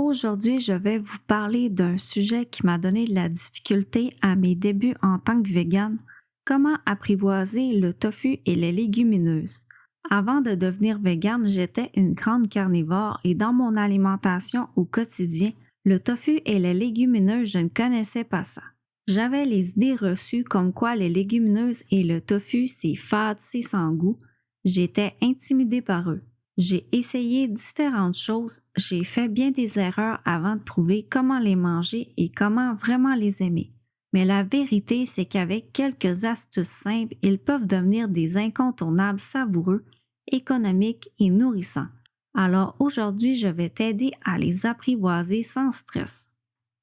Aujourd'hui, je vais vous parler d'un sujet qui m'a donné de la difficulté à mes débuts en tant que végane, comment apprivoiser le tofu et les légumineuses. Avant de devenir végane, j'étais une grande carnivore et dans mon alimentation au quotidien, le tofu et les légumineuses, je ne connaissais pas ça. J'avais les idées reçues comme quoi les légumineuses et le tofu, c'est fade, c'est sans goût. J'étais intimidée par eux. J'ai essayé différentes choses, j'ai fait bien des erreurs avant de trouver comment les manger et comment vraiment les aimer. Mais la vérité, c'est qu'avec quelques astuces simples, ils peuvent devenir des incontournables savoureux, économiques et nourrissants. Alors aujourd'hui, je vais t'aider à les apprivoiser sans stress.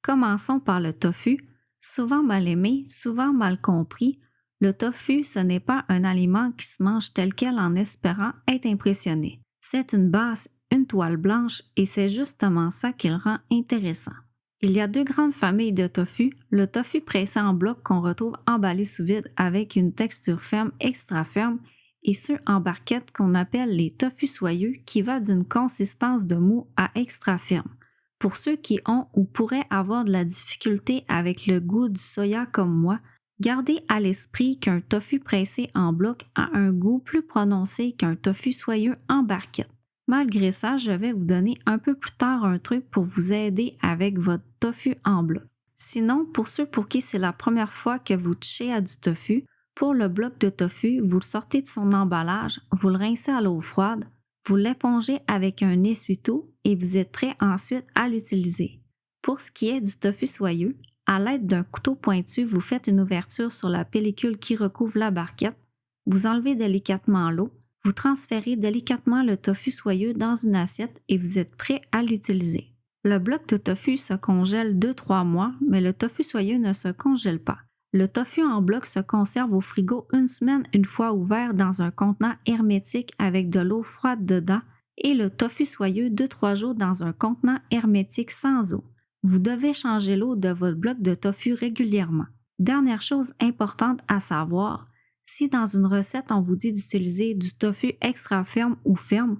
Commençons par le tofu. Souvent mal aimé, souvent mal compris, le tofu, ce n'est pas un aliment qui se mange tel quel en espérant être impressionné. C'est une base, une toile blanche et c'est justement ça qui le rend intéressant. Il y a deux grandes familles de tofu, le tofu pressé en bloc qu'on retrouve emballé sous vide avec une texture ferme extra ferme et ceux en barquette qu'on appelle les tofu soyeux qui va d'une consistance de mou à extra ferme. Pour ceux qui ont ou pourraient avoir de la difficulté avec le goût du soya comme moi, gardez à l'esprit qu'un tofu pressé en bloc a un goût plus prononcé qu'un tofu soyeux en barquette. Malgré ça, je vais vous donner un peu plus tard un truc pour vous aider avec votre tofu en bloc. Sinon, pour ceux pour qui c'est la première fois que vous touchez à du tofu, pour le bloc de tofu, vous le sortez de son emballage, vous le rincez à l'eau froide, vous l'épongez avec un essuie-tout et vous êtes prêt ensuite à l'utiliser. Pour ce qui est du tofu soyeux, à l'aide d'un couteau pointu, vous faites une ouverture sur la pellicule qui recouvre la barquette, vous enlevez délicatement l'eau, vous transférez délicatement le tofu soyeux dans une assiette et vous êtes prêt à l'utiliser. Le bloc de tofu se congèle 2-3 mois, mais le tofu soyeux ne se congèle pas. Le tofu en bloc se conserve au frigo une semaine une fois ouvert dans un contenant hermétique avec de l'eau froide dedans et le tofu soyeux 2-3 jours dans un contenant hermétique sans eau. Vous devez changer l'eau de votre bloc de tofu régulièrement. Dernière chose importante à savoir, si dans une recette on vous dit d'utiliser du tofu extra ferme ou ferme,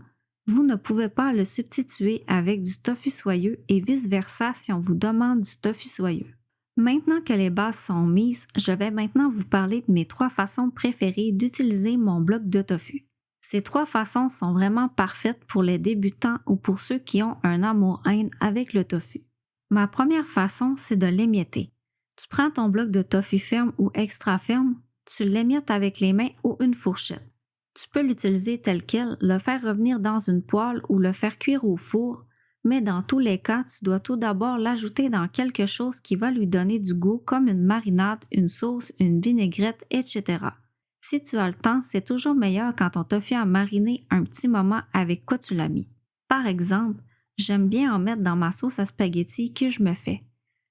vous ne pouvez pas le substituer avec du tofu soyeux et vice-versa si on vous demande du tofu soyeux. Maintenant que les bases sont mises, je vais maintenant vous parler de mes 3 façons préférées d'utiliser mon bloc de tofu. Ces 3 façons sont vraiment parfaites pour les débutants ou pour ceux qui ont un amour-haine avec le tofu. Ma première façon, c'est de l'émietter. Tu prends ton bloc de tofu ferme ou extra ferme, tu l'émiettes avec les mains ou une fourchette. Tu peux l'utiliser tel quel, le faire revenir dans une poêle ou le faire cuire au four, mais dans tous les cas, tu dois tout d'abord l'ajouter dans quelque chose qui va lui donner du goût comme une marinade, une sauce, une vinaigrette, etc. Si tu as le temps, c'est toujours meilleur quand ton tofu a mariné un petit moment avec quoi tu l'as mis. Par exemple, j'aime bien en mettre dans ma sauce à spaghetti que je me fais.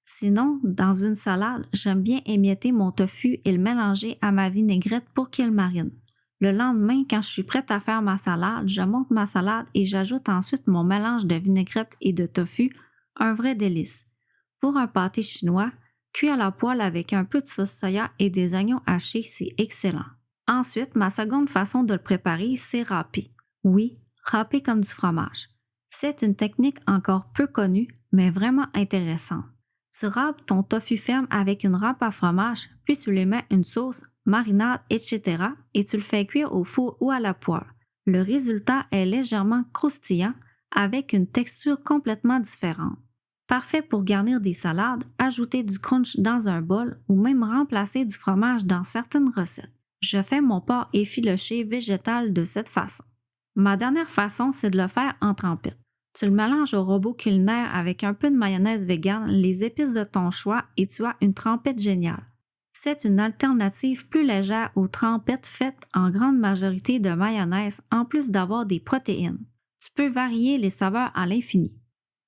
Sinon, dans une salade, j'aime bien émietter mon tofu et le mélanger à ma vinaigrette pour qu'il marine. Le lendemain, quand je suis prête à faire ma salade, je monte ma salade et j'ajoute ensuite mon mélange de vinaigrette et de tofu, un vrai délice. Pour un pâté chinois, cuit à la poêle avec un peu de sauce soya et des oignons hachés, c'est excellent. Ensuite, ma seconde façon de le préparer, c'est râper. Oui, râper comme du fromage. C'est une technique encore peu connue, mais vraiment intéressante. Tu râpes ton tofu ferme avec une râpe à fromage, puis tu lui mets une sauce, marinade, etc. et tu le fais cuire au four ou à la poêle. Le résultat est légèrement croustillant avec une texture complètement différente. Parfait pour garnir des salades, ajouter du crunch dans un bol ou même remplacer du fromage dans certaines recettes. Je fais mon porc effiloché végétal de cette façon. Ma dernière façon, c'est de le faire en trempette. Tu le mélanges au robot culinaire avec un peu de mayonnaise végane, les épices de ton choix et tu as une trempette géniale. C'est une alternative plus légère aux trempettes faites en grande majorité de mayonnaise en plus d'avoir des protéines. Tu peux varier les saveurs à l'infini.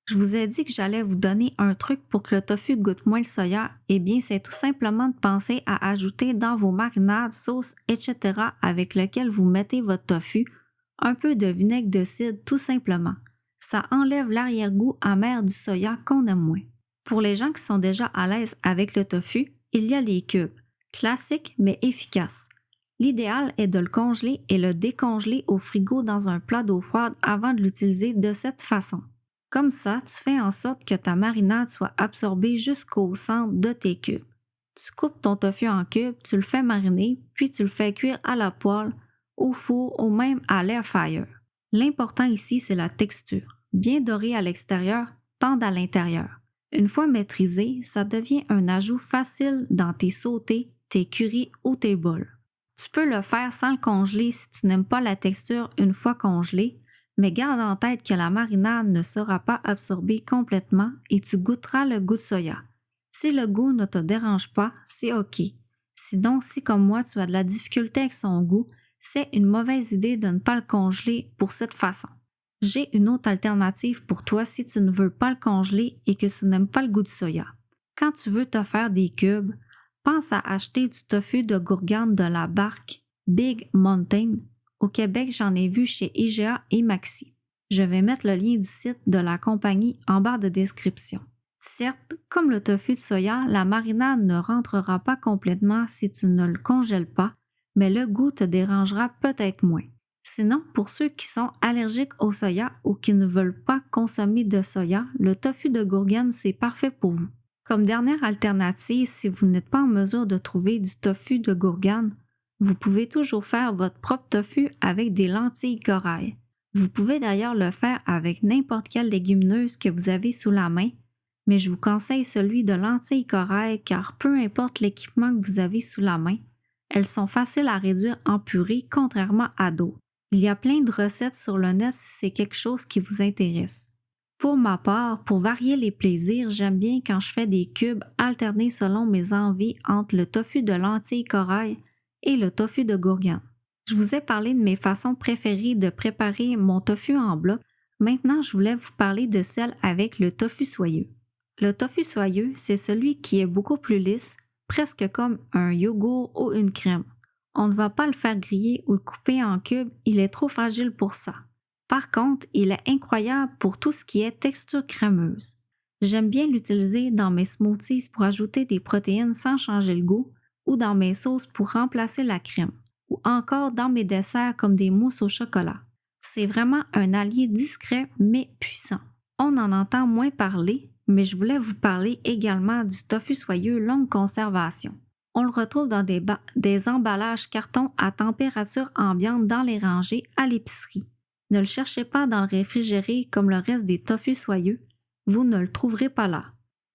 Je vous ai dit que j'allais vous donner un truc pour que le tofu goûte moins le soya, eh bien c'est tout simplement de penser à ajouter dans vos marinades, sauces, etc. avec lequel vous mettez votre tofu, un peu de vinaigre de cidre tout simplement. Ça enlève l'arrière-goût amer du soya qu'on aime moins. Pour les gens qui sont déjà à l'aise avec le tofu, il y a les cubes, classiques mais efficaces. L'idéal est de le congeler et le décongeler au frigo dans un plat d'eau froide avant de l'utiliser de cette façon. Comme ça, tu fais en sorte que ta marinade soit absorbée jusqu'au centre de tes cubes. Tu coupes ton tofu en cubes, tu le fais mariner, puis tu le fais cuire à la poêle, au four ou même à l'air fryer. L'important ici, c'est la texture. Bien dorée à l'extérieur, tendre à l'intérieur. Une fois maîtrisé, ça devient un ajout facile dans tes sautés, tes currys ou tes bols. Tu peux le faire sans le congeler si tu n'aimes pas la texture une fois congelée, mais garde en tête que la marinade ne sera pas absorbée complètement et tu goûteras le goût de soya. Si le goût ne te dérange pas, c'est OK. Sinon, si comme moi tu as de la difficulté avec son goût, c'est une mauvaise idée de ne pas le congeler pour cette façon. J'ai une autre alternative pour toi si tu ne veux pas le congeler et que tu n'aimes pas le goût de soya. Quand tu veux te faire des cubes, pense à acheter du tofu de gourgane de la marque Big Mountain. Au Québec, j'en ai vu chez IGA et Maxi. Je vais mettre le lien du site de la compagnie en barre de description. Certes, comme le tofu de soya, la marinade ne rentrera pas complètement si tu ne le congèles pas, mais le goût te dérangera peut-être moins. Sinon, pour ceux qui sont allergiques au soya ou qui ne veulent pas consommer de soya, le tofu de gourgane, c'est parfait pour vous. Comme dernière alternative, si vous n'êtes pas en mesure de trouver du tofu de gourgane, vous pouvez toujours faire votre propre tofu avec des lentilles corail. Vous pouvez d'ailleurs le faire avec n'importe quelle légumineuse que vous avez sous la main, mais je vous conseille celui de lentilles corail car peu importe l'équipement que vous avez sous la main, elles sont faciles à réduire en purée contrairement à d'autres. Il y a plein de recettes sur le net si c'est quelque chose qui vous intéresse. Pour ma part, pour varier les plaisirs, j'aime bien quand je fais des cubes alternés selon mes envies entre le tofu de lentilles corail et le tofu de gourgane. Je vous ai parlé de mes façons préférées de préparer mon tofu en bloc. Maintenant, je voulais vous parler de celle avec le tofu soyeux. Le tofu soyeux, c'est celui qui est beaucoup plus lisse, presque comme un yogourt ou une crème. On ne va pas le faire griller ou le couper en cubes, il est trop fragile pour ça. Par contre, il est incroyable pour tout ce qui est texture crémeuse. J'aime bien l'utiliser dans mes smoothies pour ajouter des protéines sans changer le goût ou dans mes sauces pour remplacer la crème ou encore dans mes desserts comme des mousses au chocolat. C'est vraiment un allié discret mais puissant. On en entend moins parler, mais je voulais vous parler également du tofu soyeux longue conservation. On le retrouve dans des emballages carton à température ambiante dans les rangées à l'épicerie. Ne le cherchez pas dans le réfrigéré comme le reste des tofu soyeux, vous ne le trouverez pas là.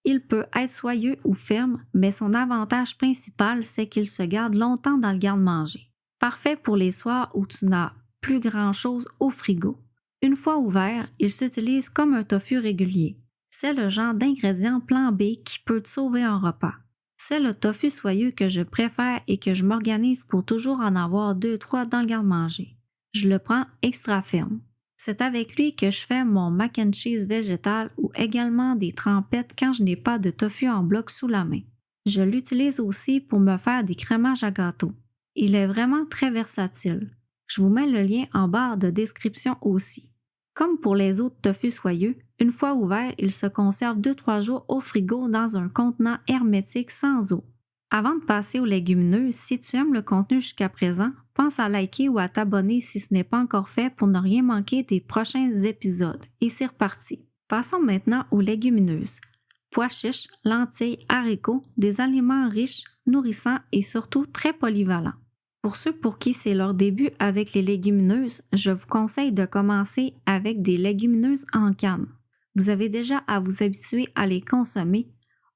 Il peut être soyeux ou ferme, mais son avantage principal, c'est qu'il se garde longtemps dans le garde-manger. Parfait pour les soirs où tu n'as plus grand-chose au frigo. Une fois ouvert, il s'utilise comme un tofu régulier. C'est le genre d'ingrédient plan B qui peut te sauver un repas. C'est le tofu soyeux que je préfère et que je m'organise pour toujours en avoir 2-3 dans le garde-manger. Je le prends extra ferme. C'est avec lui que je fais mon mac and cheese végétal ou également des trempettes quand je n'ai pas de tofu en bloc sous la main. Je l'utilise aussi pour me faire des crémages à gâteau. Il est vraiment très versatile. Je vous mets le lien en barre de description aussi. Comme pour les autres tofu soyeux, une fois ouvert, il se conserve 2-3 jours au frigo dans un contenant hermétique sans eau. Avant de passer aux légumineuses, si tu aimes le contenu jusqu'à présent, pense à liker ou à t'abonner si ce n'est pas encore fait pour ne rien manquer des prochains épisodes. Et c'est reparti. Passons maintenant aux légumineuses. Pois chiches, lentilles, haricots, des aliments riches, nourrissants et surtout très polyvalents. Pour ceux pour qui c'est leur début avec les légumineuses, je vous conseille de commencer avec des légumineuses en canne. Vous avez déjà à vous habituer à les consommer.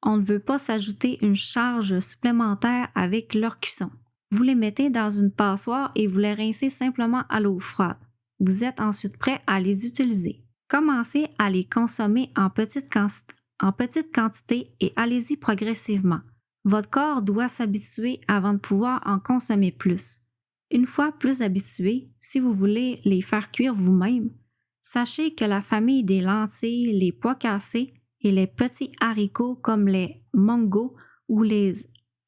On ne veut pas s'ajouter une charge supplémentaire avec leur cuisson. Vous les mettez dans une passoire et vous les rincez simplement à l'eau froide. Vous êtes ensuite prêt à les utiliser. Commencez à les consommer en petite quantité et allez-y progressivement. Votre corps doit s'habituer avant de pouvoir en consommer plus. Une fois plus habitué, si vous voulez les faire cuire vous-même, sachez que la famille des lentilles, les pois cassés et les petits haricots comme les mungos ou les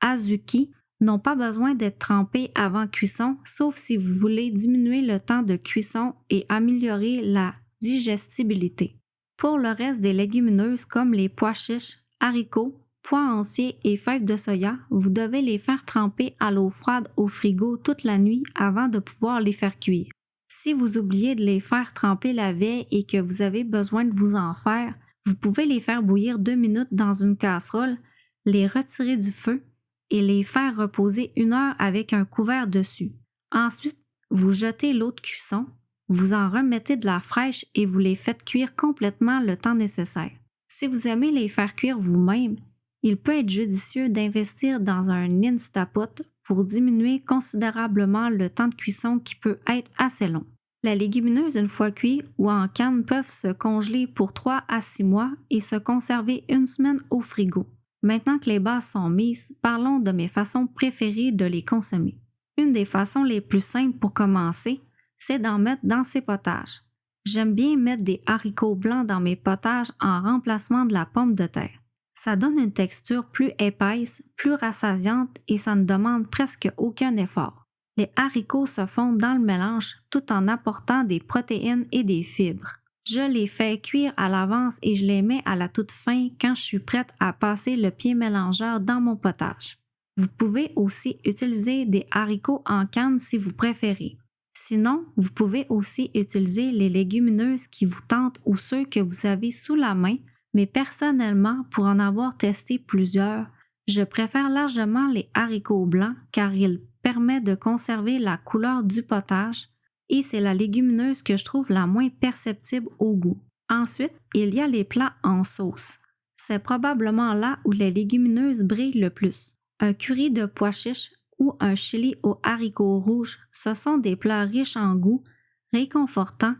azuki n'ont pas besoin d'être trempés avant cuisson, sauf si vous voulez diminuer le temps de cuisson et améliorer la digestibilité. Pour le reste des légumineuses comme les pois chiches, haricots, pois entiers et fèves de soya, vous devez les faire tremper à l'eau froide au frigo toute la nuit avant de pouvoir les faire cuire. Si vous oubliez de les faire tremper la veille et que vous avez besoin de vous en faire, vous pouvez les faire bouillir 2 minutes dans une casserole, les retirer du feu et les faire reposer 1 heure avec un couvert dessus. Ensuite, vous jetez l'eau de cuisson, vous en remettez de la fraîche et vous les faites cuire complètement le temps nécessaire. Si vous aimez les faire cuire vous-même, il peut être judicieux d'investir dans un Instapot pour diminuer considérablement le temps de cuisson qui peut être assez long. Les légumineuses, une fois cuites ou en canne, peuvent se congeler pour 3 à 6 mois et se conserver 1 semaine au frigo. Maintenant que les bases sont mises, parlons de mes façons préférées de les consommer. Une des façons les plus simples pour commencer, c'est d'en mettre dans ses potages. J'aime bien mettre des haricots blancs dans mes potages en remplacement de la pomme de terre. Ça donne une texture plus épaisse, plus rassasiante et ça ne demande presque aucun effort. Les haricots se fondent dans le mélange tout en apportant des protéines et des fibres. Je les fais cuire à l'avance et je les mets à la toute fin quand je suis prête à passer le pied mélangeur dans mon potage. Vous pouvez aussi utiliser des haricots en canne si vous préférez. Sinon, vous pouvez aussi utiliser les légumineuses qui vous tentent ou ceux que vous avez sous la main, mais personnellement, pour en avoir testé plusieurs, je préfère largement les haricots blancs car ils permettent de conserver la couleur du potage et c'est la légumineuse que je trouve la moins perceptible au goût. Ensuite, il y a les plats en sauce. C'est probablement là où les légumineuses brillent le plus. Un curry de pois chiches ou un chili aux haricots rouges, ce sont des plats riches en goût, réconfortants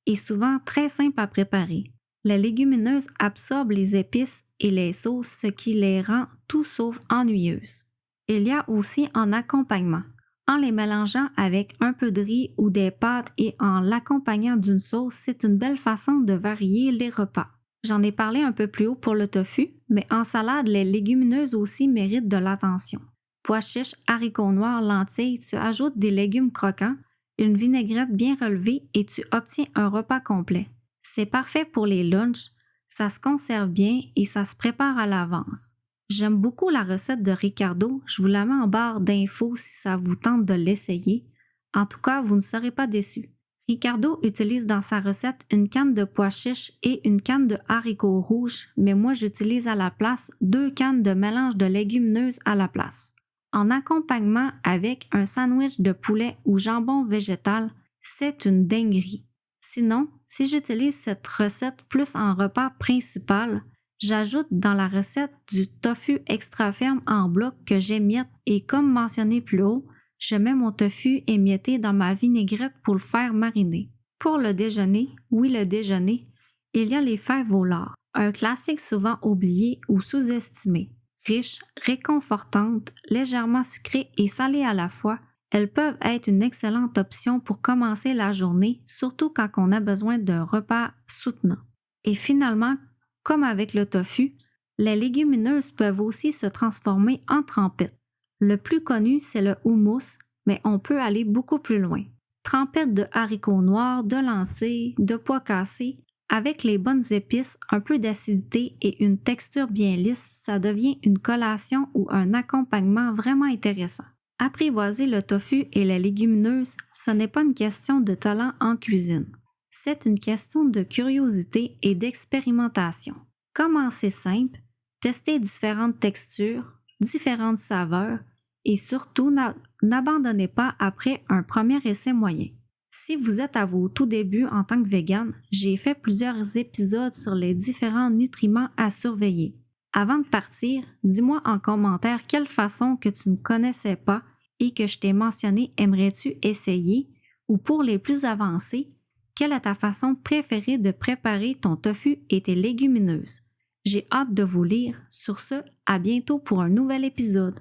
et souvent très simples à préparer. Les légumineuses absorbent les épices et les sauces, ce qui les rend tout sauf ennuyeuses. Il y a aussi un accompagnement. En les mélangeant avec un peu de riz ou des pâtes et en l'accompagnant d'une sauce, c'est une belle façon de varier les repas. J'en ai parlé un peu plus haut pour le tofu, mais en salade, les légumineuses aussi méritent de l'attention. Pois chiches, haricots noirs, lentilles, tu ajoutes des légumes croquants, une vinaigrette bien relevée et tu obtiens un repas complet. C'est parfait pour les lunchs, ça se conserve bien et ça se prépare à l'avance. J'aime beaucoup la recette de Ricardo, je vous la mets en barre d'infos si ça vous tente de l'essayer. En tout cas, vous ne serez pas déçus. Ricardo utilise dans sa recette une canne de pois chiches et une canne de haricots rouges, mais moi j'utilise à la place 2 cannes de mélange de légumineuses à la place. En accompagnement avec un sandwich de poulet ou jambon végétal, c'est une dinguerie. Sinon, si j'utilise cette recette plus en repas principal, j'ajoute dans la recette du tofu extra ferme en bloc que j'émiette et comme mentionné plus haut, je mets mon tofu émietté dans ma vinaigrette pour le faire mariner. Pour le déjeuner, il y a les fèves au lard, un classique souvent oublié ou sous-estimé. Riches, réconfortantes, légèrement sucrées et salées à la fois, elles peuvent être une excellente option pour commencer la journée, surtout quand on a besoin d'un repas soutenant. Et finalement, comme avec le tofu, les légumineuses peuvent aussi se transformer en trempettes. Le plus connu, c'est le houmous, mais on peut aller beaucoup plus loin. Trempettes de haricots noirs, de lentilles, de pois cassés, avec les bonnes épices, un peu d'acidité et une texture bien lisse, ça devient une collation ou un accompagnement vraiment intéressant. Apprivoiser le tofu et les légumineuses, ce n'est pas une question de talent en cuisine. C'est une question de curiosité et d'expérimentation. Commencez simple, testez différentes textures, différentes saveurs et surtout n'abandonnez pas après un premier essai moyen. Si vous êtes à vos tout débuts en tant que végane, j'ai fait plusieurs épisodes sur les différents nutriments à surveiller. Avant de partir, dis-moi en commentaire quelle façon que tu ne connaissais pas et que je t'ai mentionné aimerais-tu essayer ou pour les plus avancés, quelle est ta façon préférée de préparer ton tofu et tes légumineuses? J'ai hâte de vous lire. Sur ce, à bientôt pour un nouvel épisode.